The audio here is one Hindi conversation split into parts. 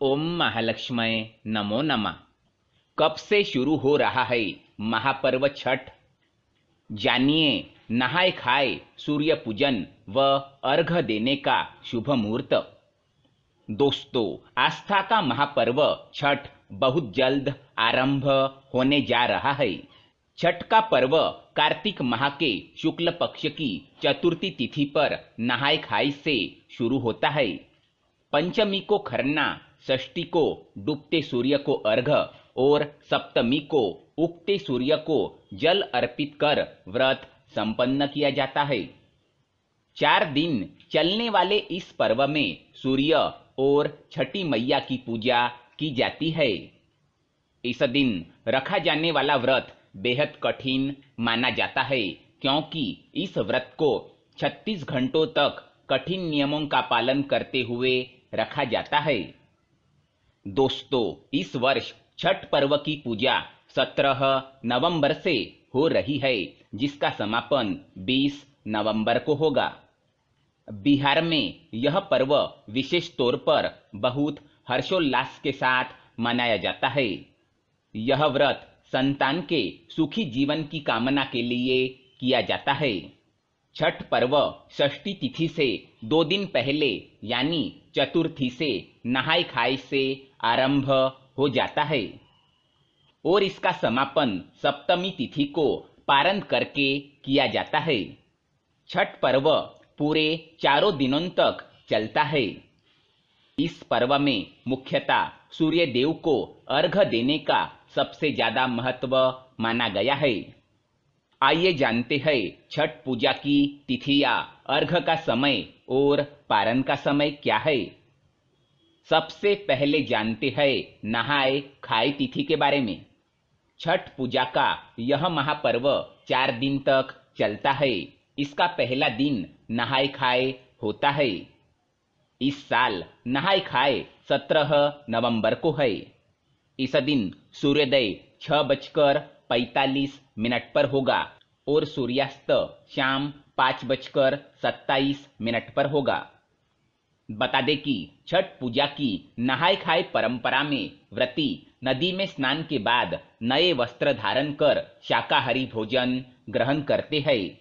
ओम महालक्ष्मय नमो नमः। कब से शुरू हो रहा है महापर्व छठ? जानिए, नहाय खाए सूर्य पूजन व अर्घ देने का शुभ मुहूर्त। दोस्तों, आस्था का महापर्व छठ बहुत जल्द आरंभ होने जा रहा है। छठ का पर्व कार्तिक माह के शुक्ल पक्ष की चतुर्थी तिथि पर नहाय खाए से शुरू होता है। पंचमी को खरना, षष्ठी को डूबते सूर्य को अर्घ और सप्तमी को उगते सूर्य को जल अर्पित कर व्रत संपन्न किया जाता है। 4 दिन चलने वाले इस पर्व में सूर्य और छठी मैया की पूजा की जाती है। इस दिन रखा जाने वाला व्रत बेहद कठिन माना जाता है, क्योंकि इस व्रत को 36 घंटों तक कठिन नियमों का पालन करते हुए रखा जाता है। दोस्तों, इस वर्ष छठ पर्व की पूजा 17 नवंबर से हो रही है, जिसका समापन 20 नवंबर को होगा। बिहार में यह पर्व विशेष तौर पर बहुत हर्षोल्लास के साथ मनाया जाता है। यह व्रत संतान के सुखी जीवन की कामना के लिए किया जाता है। छठ पर्व षष्ठी तिथि से 2 दिन पहले यानी चतुर्थी से नहाय खाए से आरंभ हो जाता है और इसका समापन सप्तमी तिथि को पारण करके किया जाता है। छठ पर्व पूरे 4 दिनों तक चलता है। इस पर्व में मुख्यतः सूर्य देव को अर्घ देने का सबसे ज्यादा महत्व माना गया है। आइए जानते हैं छठ पूजा की तिथियां, अर्घ का समय और पारण का समय क्या है। सबसे पहले जानते हैं नहाय खाए तिथि के बारे में। छठ पूजा का यह महापर्व 4 दिन तक चलता है। इसका पहला दिन नहाय खाए होता है। इस साल नहाय खाए 17 नवंबर को है। इस दिन सूर्योदय 6:45 पर होगा और सूर्यास्त शाम 5:27 पर होगा। बता दें कि छठ पूजा की नहाय खाए परंपरा में व्रती नदी में स्नान के बाद नए वस्त्र धारण कर शाकाहारी भोजन ग्रहण करते हैं।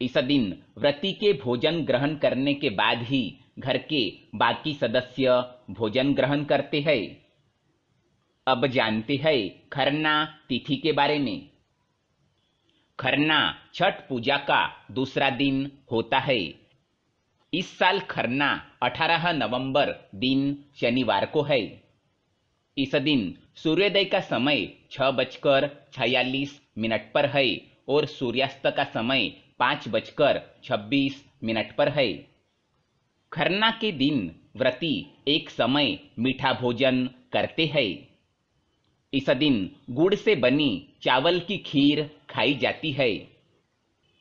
इस दिन व्रती के भोजन ग्रहण करने के बाद ही घर के बाकी सदस्य भोजन ग्रहण करते हैं। अब जानते हैं खरना तिथि के बारे में। खरना छठ पूजा का दूसरा दिन होता है। इस साल खरना 18 नवंबर दिन शनिवार को है। इस दिन सूर्योदय का समय 6:46 पर है और सूर्यास्त का समय 5:26 पर है। खरना के दिन व्रती एक समय मीठा भोजन करते हैं। इस दिन गुड़ से बनी चावल की खीर खाई जाती है।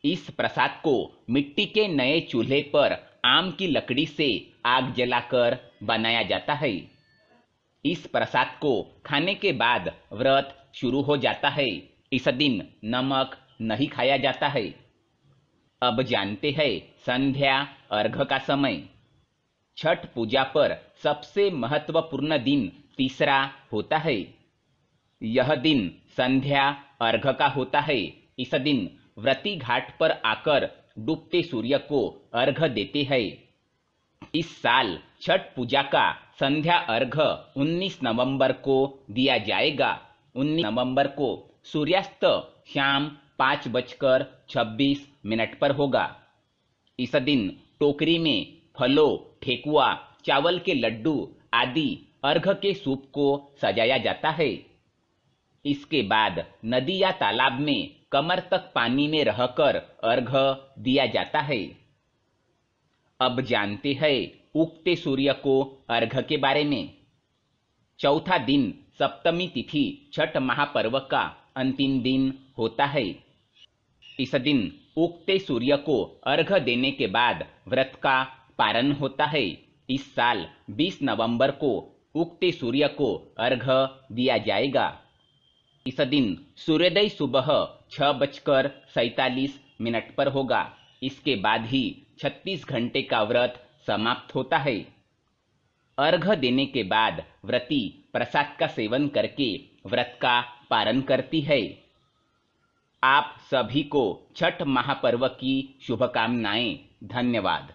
इस प्रसाद को मिट्टी के नए चूल्हे पर आम की लकड़ी से आग जलाकर बनाया जाता है। इस प्रसाद को खाने के बाद व्रत शुरू हो जाता है। इस दिन नमक नहीं खाया जाता है। अब जानते हैं संध्या अर्घ का समय। छठ पूजा पर सबसे महत्वपूर्ण दिन तीसरा होता है। यह दिन संध्या अर्घ का होता है। इस दिन व्रती घाट पर आकर डूबते सूर्य को अर्घ देते हैं। इस साल छठ पूजा का संध्या अर्घ 19 नवंबर को दिया जाएगा। 19 नवंबर को सूर्यास्त शाम 5:26 पर होगा। इस दिन टोकरी में फलों, ठेकुआ, चावल के लड्डू आदि अर्घ के सूप को सजाया जाता है। इसके बाद नदी या तालाब में कमर तक पानी में रहकर अर्घ दिया जाता है। अब जानते हैं उगते सूर्य को अर्घ के बारे में। चौथा दिन सप्तमी तिथि छठ महापर्व का अंतिम दिन होता है। इस दिन उगते सूर्य को अर्घ देने के बाद व्रत का पारण होता है। इस साल 20 नवंबर को उगते सूर्य को अर्घ दिया जाएगा। इस दिन सूर्योदय सुबह 6:47 पर होगा। इसके बाद ही 36 घंटे का व्रत समाप्त होता है। अर्घ देने के बाद व्रती प्रसाद का सेवन करके व्रत का पारण करती है। आप सभी को छठ महापर्व की शुभकामनाएं। धन्यवाद।